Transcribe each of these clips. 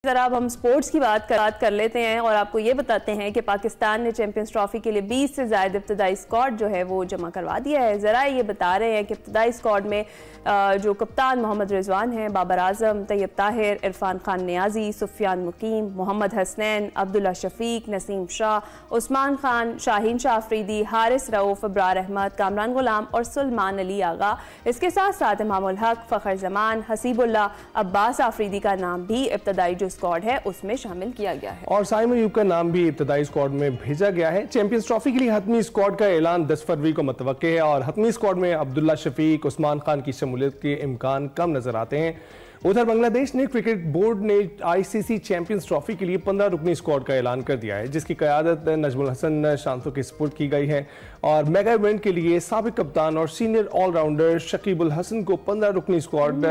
जरा अब हम स्पोर्ट्स की बात कर लेते हैं और आपको ये बताते हैं कि पाकिस्तान ने चैंपियंस ट्रॉफी के लिए 20 से ज़्यादा इब्तदाई स्क्वाड जो है वो जमा करवा दिया है। ज़रा ये बता रहे हैं कि इब्तदाई स्क्वाड में जो कप्तान मोहम्मद रिजवान हैं, बाबर आजम, तैयब ताहिर, इरफान खान नियाजी, सुफियान मुकीम, मोहम्मद हसनैन, अब्दुल्ला शफीक, नसीम शाह, उस्मान खान, शाहीन शाह अफरीदी, हारिस रऊफ, अब्रार अहमद, कामरान गुलाम और सुलेमान अली आगा। इसके साथ साथ इमामुल हक, फ़खर जमान, हसीबुल्ला, अब्बास आफरीदी का नाम भी इब्तदाई जो स्क्वाड है उसमें शामिल किया गया है और साइम अयूब का नाम भी इब्तदाई स्क्वाड में भेजा गया है। चैंपियंस ट्रॉफी के लिए हतमी स्क्वाड का ऐलान 10 फरवरी को मुतवक्के है और हतमी स्क्वाड में अब्दुल्ला शफीक, उस्मान खान की शमूलियत के इम्कान कम नजर आते हैं। उधर बांग्लादेश ने क्रिकेट बोर्ड ने आईसीसी चैंपियंस ट्रॉफी के लिए 15 रुकनी स्क्वाड का ऐलान कर दिया है, जिसकी क़यादत नजमुल हसन शांतो के सपुर्द की गई है और मेगा इवेंट के लिए साबिक कप्तान और सीनियर ऑलराउंडर शकीबुल हसन को 15 रुकनी स्क्वाड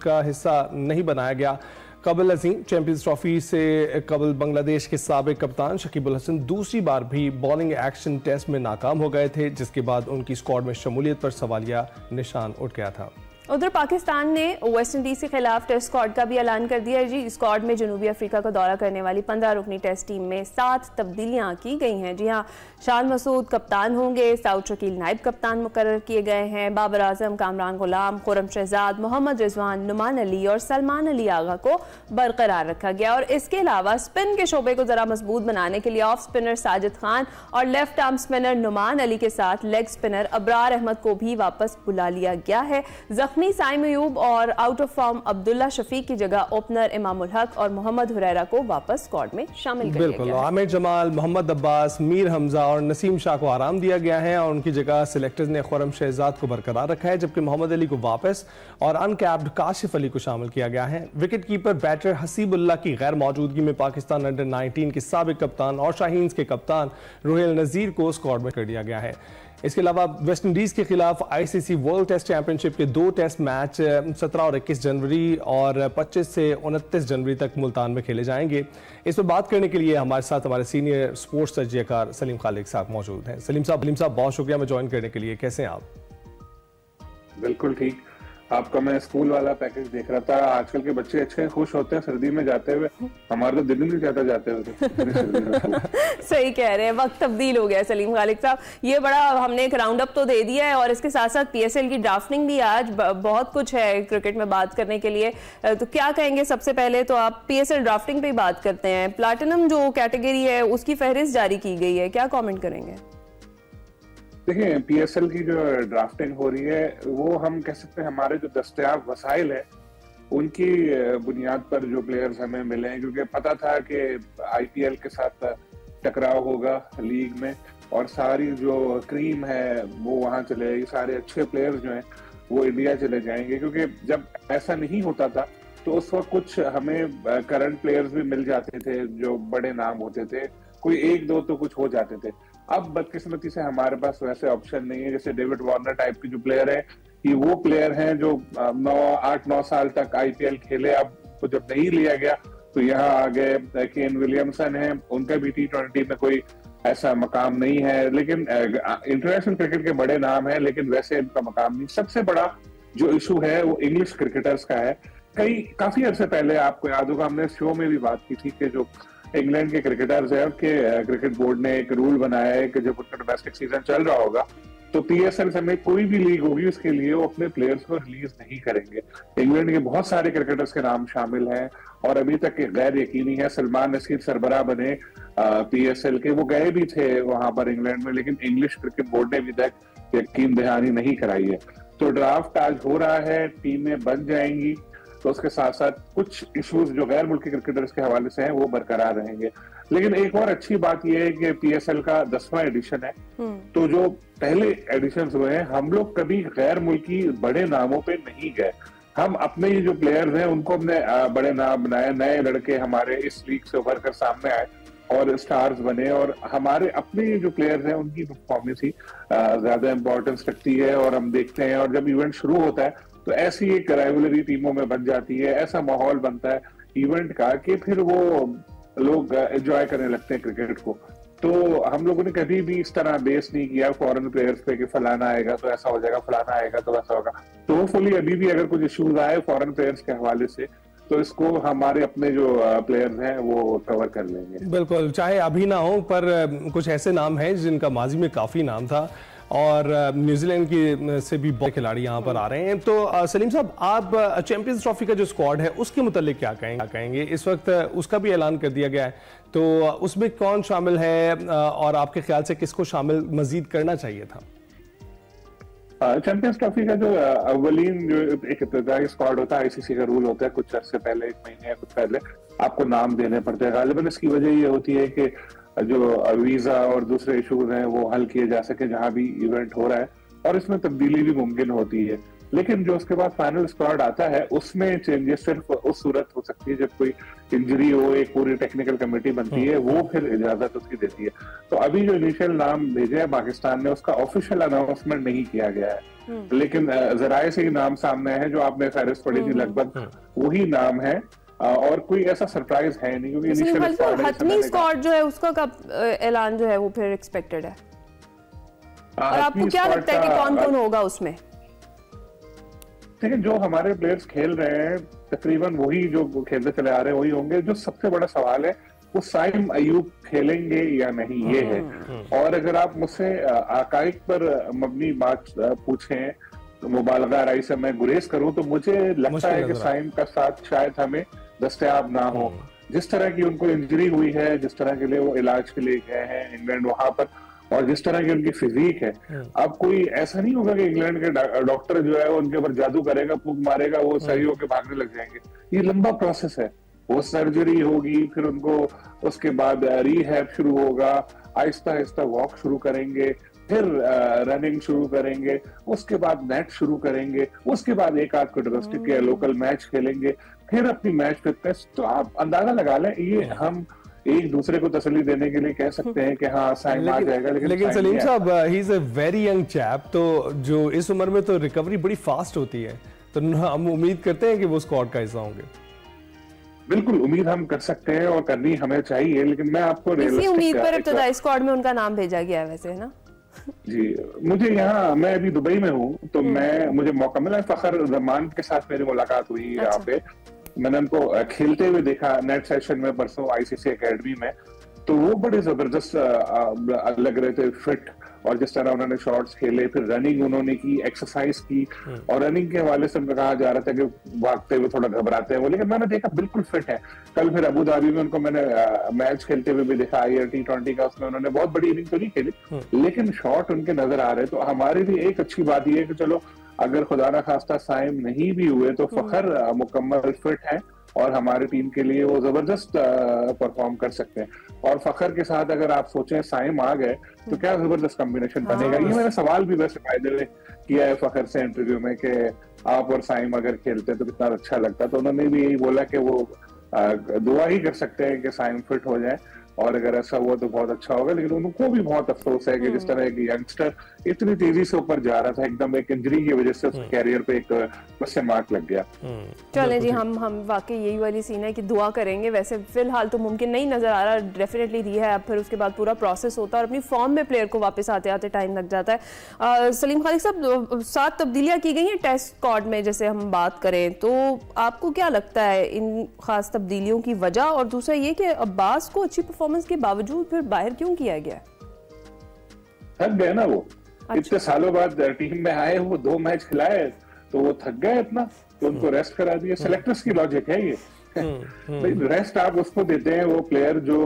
का हिस्सा नहीं बनाया गया। कबल अजीम चैंपियंस ट्रॉफी से कबल बांग्लादेश के साबिक कप्तान शकीबुल हसन दूसरी बार भी बॉलिंग एक्शन टेस्ट में नाकाम हो गए थे, जिसके बाद उनकी स्क्वाड में शमूलियत पर सवालिया निशान उठ गया था। उधर पाकिस्तान ने वेस्ट इंडीज के खिलाफ टेस्ट स्क्वाड का भी ऐलान कर दिया है जी। स्क्वाड में जनूबी अफ्रीका का दौरा करने वाली 15 रुकनी टेस्ट टीम में 7 तब्दीलियां की गई हैं। जी हाँ, शान मसूद कप्तान होंगे, साउद शकील नायब कप्तान मुकर्रर किए गए हैं। बाबर आजम, कामरान गुलाम, खुरम शहजाद, मोहम्मद रिजवान, नुमान अली और सलमान अली आगा को बरकरार रखा गया और इसके अलावा स्पिन के शोबे को जरा मजबूत बनाने के लिए ऑफ स्पिनर साजिद खान और left arm spinner Numan Ali के साथ लेग स्पिनर अब्रार अहमद को भी वापस बुला लिया गया है। जख्मी साइम अयूब और out of form Abdullah Shafique की जगह ओपनर इमामुल हक और मोहम्मद हुरैरा को वापस स्क्वाड में शामिल कर दिया गया है। आमिर जमाल, मोहम्मद अब्बास, मीर हमजा और नसीम शाह को आराम दिया गया है और उनकी जगह सिलेक्टर्स ने खुरम शहजाद को बरकरार रखा है, जबकि मोहम्मद अली को वापस और अनकैप्ड काशिफ अली को शामिल किया गया है। विकेट कीपर बैटर हसीबुल्ला की गैर मौजूदगी में पाकिस्तान अंडर 19 के साबिक कप्तान और शाहीन के कप्तान रुहेल नजीर को स्क्वाड में कर दिया गया है। इसके अलावा वेस्ट इंडीज के खिलाफ आईसीसी वर्ल्ड टेस्ट चैंपियनशिप के 2 टेस्ट मैच 17 और 21 जनवरी और 25 से 29 जनवरी तक मुल्तान में खेले जाएंगे। इस पर बात करने के लिए हमारे साथ हमारे सीनियर स्पोर्ट्स तजज़ियाकार सलीम खालिक साहब मौजूद हैं। सलीम साहब बहुत शुक्रिया मैं ज्वाइन करने के लिए। कैसे हैं आप? बिल्कुल ठीक। आपका मैं स्कूल वाला पैकेज देख रहा था। आजकल के बच्चे अच्छे खुश होते हैं सर्दी में जाते हुए, हमारे तो दिल नहीं जाता जाते हुए। सही कह रहे हैं, वक्त तब्दील हो गया सलीम खालिक साहब। ये बड़ा हमने एक राउंड अप तो दे दिया है और इसके साथ साथ पीएसएल की ड्राफ्टिंग भी आज बहुत कुछ है क्रिकेट में बात करने के लिए। तो क्या कहेंगे? सबसे पहले तो आप पीएसएल ड्राफ्टिंग पे बात करते हैं। प्लैटिनम जो कैटेगरी है उसकी फहरिस्त जारी की गई है, क्या कॉमेंट करेंगे? देखिए, पीएसएल की जो ड्राफ्टिंग हो रही है वो हम कह सकते हैं हमारे जो दस्तयाब वसाइल है उनकी बुनियाद पर जो प्लेयर्स हमें मिले हैं, क्योंकि पता था कि आईपीएल के साथ टकराव होगा लीग में और सारी जो क्रीम है वो वहां चले जाएगी, सारे अच्छे प्लेयर्स जो हैं वो इंडिया चले जाएंगे। क्योंकि जब ऐसा नहीं होता था तो उस वक्त कुछ हमें करंट प्लेयर्स भी मिल जाते थे जो बड़े नाम होते थे, कोई 1-2 तो कुछ हो जाते थे। अब बदकिस्मती से हमारे पास वैसे ऑप्शन नहीं है। जैसे डेविड वार्नर टाइप के जो प्लेयर है, ये वो प्लेयर हैं जो 8-9 साल तक आईपीएल खेले, अब तो जब नहीं लिया गया तो यहाँ आ गए। केन विलियमसन है, उनका भी T20 में कोई ऐसा मकाम नहीं है, लेकिन इंटरनेशनल क्रिकेट के बड़े नाम है, लेकिन वैसे इनका मकाम नहीं। सबसे बड़ा जो इशू है वो इंग्लिश क्रिकेटर्स का है। काफी अर्से पहले आपको याद होगा हमने शो में भी बात की थी कि जो इंग्लैंड के क्रिकेटर्स हैं उनके क्रिकेट बोर्ड ने एक रूल बनाया है कि जब उनका डोमेस्टिक सीजन चल रहा होगा तो पीएसएल समेत कोई भी लीग होगी उसके लिए वो अपने प्लेयर्स को रिलीज नहीं करेंगे। इंग्लैंड के बहुत सारे क्रिकेटर्स के नाम शामिल हैं और अभी तक गैर यकीनी है। सलमान नसीर सरबराह बने पीएसएल के, वो गए भी थे वहां पर इंग्लैंड में, लेकिन इंग्लिश क्रिकेट बोर्ड ने अभी तक यकीन दहानी नहीं कराई है। तो ड्राफ्ट आज हो रहा है, टीमें बन जाएंगी, तो उसके साथ साथ कुछ इश्यूज जो गैर मुल्की क्रिकेटर्स के हवाले से हैं वो बरकरार रहेंगे। लेकिन एक और अच्छी बात यह है कि पीएसएल का 10वां एडिशन है, तो जो पहले एडिशन हुए हैं हम लोग कभी गैर मुल्की बड़े नामों पे नहीं गए। हम अपने ये जो प्लेयर्स हैं उनको हमने बड़े नाम बनाए, नए लड़के हमारे इस लीग से उभर कर सामने आए और स्टार्स बने, और हमारे अपने ये जो प्लेयर्स हैं उनकी परफॉर्मेंस ही ज्यादा इंपॉर्टेंस रखती है। और हम देखते हैं और जब इवेंट शुरू होता है तो ऐसी एक राइवलरी टीमों में बन जाती है, ऐसा माहौल बनता है इवेंट का कि फिर वो लोग एंजॉय करने लगते हैं क्रिकेट को। तो हम लोगों ने कभी भी इस तरह बेस नहीं किया फॉरेन प्लेयर्स पे कि फलाना आएगा तो ऐसा हो जाएगा, फलाना आएगा तो वैसा होगा। तो होपफुली अभी भी अगर कुछ इश्यूज आए फॉरेन प्लेयर्स के हवाले से तो इसको हमारे अपने जो प्लेयर्स हैं वो कवर कर लेंगे। बिल्कुल, चाहे अभी ना हो पर कुछ ऐसे नाम हैं जिनका माजी में काफी नाम था और न्यूजीलैंड की से भी बहुत खिलाड़ी यहाँ पर आ रहे हैं। तो सलीम साहब, आप चैंपियंस ट्रॉफी का जो स्क्वाड है उसके मुतालिक क्या कहेंगे? इस वक्त उसका भी ऐलान कर दिया गया है, तो उसमें कौन शामिल है और आपके ख्याल से किसको शामिल मजीद करना चाहिए था? चैंपियंस ट्रॉफी का जो अव्वलीन जो एक इब्तदाई स्क्वाड होता है, आईसीसी का रूल होता है कुछ अर्से पहले, 1 महीने या कुछ पहले आपको नाम देने पड़ते हैं। गालिबन इसकी वजह ये होती है कि जो वीजा और दूसरे इश्यूज हैं वो हल किए जा सके जहां भी इवेंट हो रहा है, और इसमें तब्दीली भी मुमकिन होती है। लेकिन जो उसके बाद फाइनल स्क्वाड आता है उसमें चेंजेस सिर्फ उस सूरत हो सकती है जब कोई इंजरी हो, एक पूरी टेक्निकल कमेटी बनती है, वो फिर इजाजत उसकी देती है। तो अभी जो इनिशियल नाम भेजे हैं पाकिस्तान ने, उसका ऑफिशियल अनाउंसमेंट नहीं किया गया है, लेकिन जराए से ही नाम सामने है। जो आपने फहरिस्त पढ़ी थी लगभग वही नाम है, और कोई ऐसा सरप्राइज है नहीं, क्योंकि इनिशियल हतमी स्क्वाड जो है उसका कब ऐलान जो है वो फिर एक्सपेक्टेड है? और आपको क्या लगता है कि कौन कौन होगा उसमें? देखिए, जो हमारे प्लेयर्स खेल रहे हैं तकरीबन वही जो खेलते चले आ रहे हैं वही होंगे। जो सबसे बड़ा सवाल है वो साइम अयूब खेलेंगे या नहीं, ये है। और अगर आप मुझसे हकाइक पर मबनी बात पूछें, मुबालगा राय से मैं गुरेज करूं, तो मुझे लगता है कि साइम का साथ शायद हमें दस्तयाब ना हो। जिस तरह की उनको इंजरी हुई है, जिस तरह के लिए वो इलाज के लिए गए हैं इंग्लैंड वहां पर, और जिस तरह की उनकी फिजिक है, अब कोई ऐसा नहीं होगा कि इंग्लैंड के डॉक्टर जो है उनके ऊपर जादू करेगा, फूंक मारेगा, वो सही होकर भागने लग जाएंगे। ये लंबा प्रोसेस है, वो सर्जरी होगी, फिर उनको उसके बाद रिहैब शुरू होगा, आहिस्ता आहिस्ता वॉक शुरू करेंगे, फिर रनिंग शुरू करेंगे, उसके बाद नेट शुरू करेंगे, उसके बाद एक आध को डोमेस्टिक या लोकल मैच खेलेंगे, फिर अपनी मैच फिटनेस। तो आप अंदाजा लगा लें, ये हम एक दूसरे को तसल्ली देने के लिए कह सकते हैं कि हाँ साइम आ जाएगा, लेकिन सलीम साहब, he is a very young chap, तो जो इस उम्र में तो रिकवरी बड़ी फास्ट होती है, तो हम उम्मीद करते हैं कि वो स्क्वाड का हिस्सा होंगे। बिल्कुल उम्मीद हम कर सकते हैं और करनी हमें चाहिए, लेकिन मैं आपको इसी उम्मीद पर इब्तदाई स्क्वाड में उनका नाम भेजा गया है वैसे, है ना? जी, मुझे यहाँ, मैं अभी दुबई में हूँ, तो मुझे मौका मिला, फखर जमान के साथ मेरी मुलाकात हुई यहाँ पे। मैंने उनको खेलते हुए देखा नेट सेशन में परसों आईसीसी एकेडमी में, तो वो बड़े जबरदस्त लग रहे थे, फिट, और जिस तरह उन्होंने शॉट्स खेले, फिर रनिंग उन्होंने की, एक्सरसाइज की, और रनिंग के हवाले से उनको कहा जा रहा था कि भागते हुए थोड़ा घबराते हैं वो, लेकिन मैंने देखा बिल्कुल फिट है। कल फिर अबू धाबी में उनको मैंने मैच खेलते हुए भी देखा, T20 का, उसमें उन्होंने बहुत बड़ी इनिंग तो नहीं खेली, लेकिन शॉट उनके नजर आ रहे। तो हमारे लिए एक अच्छी बात यह है कि चलो अगर खुदा ना खास्ता साइम नहीं भी हुए तो फखर मुकम्मल फिट है और हमारी टीम के लिए वो जबरदस्त परफॉर्म कर सकते हैं। और फखर के साथ अगर आप सोचें साइम आ गए तो क्या जबरदस्त कॉम्बिनेशन बनेगा। ये मैंने सवाल भी वैसे फायदे में किया है फखर से इंटरव्यू में कि आप और साइम अगर खेलते तो कितना अच्छा लगता, तो उन्होंने भी यही बोला कि वो दुआ ही कर सकते हैं कि साइम फिट हो जाए, और अगर ऐसा हुआ तो बहुत अच्छा होगा। लेकिन उनको भी बहुत अफसोस है कि जिस तरह एक यंगस्टर इतनी तेजी से ऊपर जा रहा था, एकदम एक इंजरी की वजह से उसके कैरियर पे एक क्वेश्चन मार्क लग गया। चलें जी, हम वाकई यही वाली सीन है कि दुआ करेंगे। वैसे फिलहाल तो मुमकिन नहीं नजर आ रहा, डेफिनेटली रिहैब, फिर उसके बाद पूरा प्रोसेस होता है और अपनी फॉर्म में प्लेयर को वापस आते आते टाइम लग जाता है। सलीम खालिक साहब, 7 तब्दीलियां की गई हैं टेस्ट स्क्वाड में, जैसे हम बात करें तो आपको क्या लगता है इन खास तब्दीलियों की वजह, और दूसरा ये कि अब्बास को अच्छी परफॉर्मेंस के बावजूद फिर बाहर क्यों किया गया? थक गए ना वो, इतने सालों बाद टीम में आए, वो 2 मैच खिलाए तो वो थक गए इतना, तो उनको रेस्ट करा दिया। सेलेक्टर्स की लॉजिक है ये। रेस्ट आप उसको देते हैं वो प्लेयर जो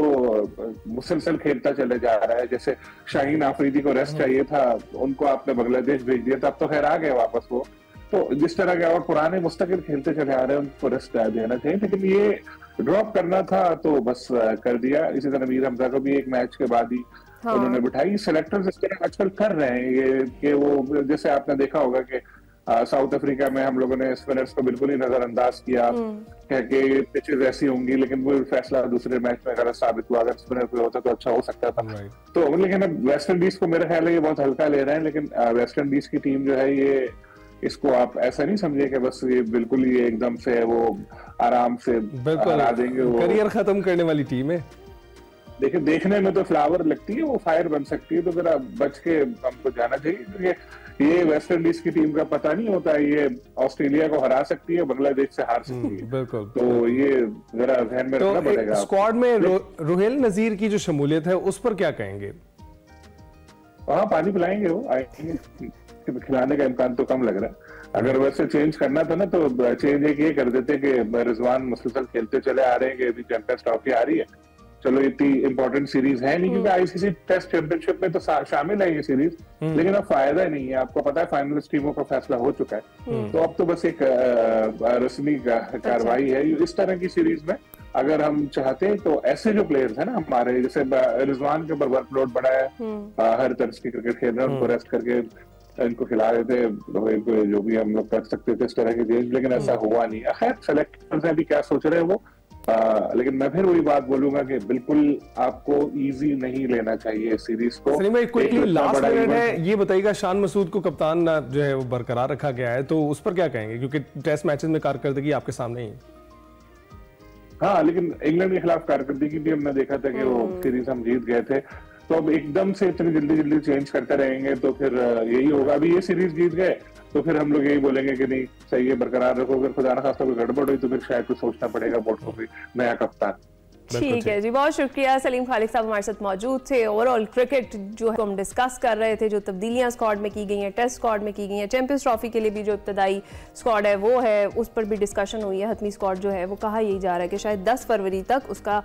मुसलसल खेलता चले जा रहा है, जैसे शाहीन आफरीदी को रेस्ट चाहिए था, उनको आपने बांग्लादेश भेज दिया था, अब तो खैर आ गए वापस वो। तो जिस तरह के और पुराने मुस्तकिल खेलते चले आ रहे हैं उनको रेस्ट देना चाहिए, लेकिन ये ड्रॉप करना था तो बस कर दिया। इसी तरह मीर हमजा को भी एक मैच के बाद ही उन्होंने बिठाई। सेलेक्टर्स इस तरह आजकल कर रहे हैं ये कि वो, जैसे आपने देखा होगा कि साउथ अफ्रीका में हम लोगों ने स्पिनर्स को बिल्कुल ही नजरअंदाज किया, कह के पिचेस ऐसी होंगी, लेकिन वो फैसला दूसरे मैच में गलत साबित हुआ। अगर स्पिनर पे होता तो अच्छा हो सकता था। तो लेकिन अब वेस्ट इंडीज को मेरा ख्याल है ये बहुत हल्का ले रहे हैं, लेकिन वेस्ट इंडीज की टीम जो है ये, इसको आप ऐसा नहीं समझिए कि बस ये बिल्कुल ही एकदम से वो आराम से हरा देंगे। वो करियर खत्म करने वाली टीम है। देखिए देखने में तो फ्लावर लगती है, वो फायर बन सकती है, तो जरा बच के हमको जाना चाहिए, क्योंकि ये वेस्ट इंडीज की टीम का पता नहीं होता है, ये ऑस्ट्रेलिया को हरा सकती है, बांग्लादेश से हार सकती है। बिल्कुल। तो ये जरा ध्यान में रखना पड़ेगा। स्क्वाड में रुहेल नजीर की जो शमूलियत है उस पर क्या कहेंगे? हाँ, पानी पिलाएंगे, वो आएंगे, खिलाने का इम्कान तो कम लग रहा है। अगर वैसे चेंज करना था ना तो चेंज एक ये कर देते कि रिजवान मुसलसल खेलते चले आ रहे हैं कि अभी चैंपियंस ट्रॉफी आ रही है, चलो इतनी इंपॉर्टेंट सीरीज है नहीं, क्योंकि आईसीसी टेस्ट चैंपियनशिप में तो शामिल है ये सीरीज, लेकिन अब फायदा ही नहीं है। आपको पता है फाइनलिस्ट टीमों का फैसला हो चुका है, तो अब तो बस एक रस्मी कार्रवाई है। इस तरह की सीरीज में अगर हम चाहते हैं तो ऐसे जो प्लेयर्स है ना हमारे, जैसे रिजवान के ऊपर वर्कलोड बढ़ा है, हर तरह की क्रिकेट खेल रहे हैं, उनको रेस्ट करके इनको खिला रहे थे, जो भी हम लोग कर सकते थे इस तरह के चेंज, लेकिन ऐसा हुआ नहीं। खैर सेलेक्टर्स अभी क्या सोच रहे हैं वो, लेकिन मैं फिर वही बात बोलूंगा कि बिल्कुल आपको इजी नहीं लेना चाहिए सीरीज को। सलीम भाई क्विकली लास्ट मिनट है, ये बताइएगा शान मसूद को कप्तान जो है वो बरकरार रखा गया है, तो उस पर क्या कहेंगे, क्योंकि टेस्ट मैचेस में कारकर्दगी आपके सामने ही है। हाँ, लेकिन इंग्लैंड के खिलाफ कारकर्दगी भी हमने देखा था कि वो सीरीज हम जीत गए थे, तो अब एकदम से इतनी जल्दी चेंज करते रहेंगे तो फिर यही होगा। अभी ये सीरीज जीत गए तो फिर हम लोग यही बोलेंगे कि नहीं सही है, बरकरार रखो, अगर खुदा न खास्ता कोई गड़बड़ हुई तो फिर शायद कुछ सोचना पड़ेगा बोर्ड को भी नया कप्तान। ठीक है जी, बहुत शुक्रिया। सलीम खालिक साहब हमारे साथ मौजूद थे। ओवरऑल क्रिकेट जो है हम डिस्कस कर रहे थे, जो तब्दीलियां स्क्वाड में की गई हैं, टेस्ट स्क्वाड में की गई हैं, चैंपियंस ट्रॉफी के लिए भी जो इब्तदाई स्क्वाड है वो है, उस पर भी डिस्कशन हुई है। हतमी स्क्वाड जो है वो कहा यही जा रहा है कि शायद 10 फरवरी तक उसका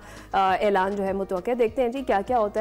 ऐलान जो है मुतवक्किल। देखते हैं जी क्या क्या होता है।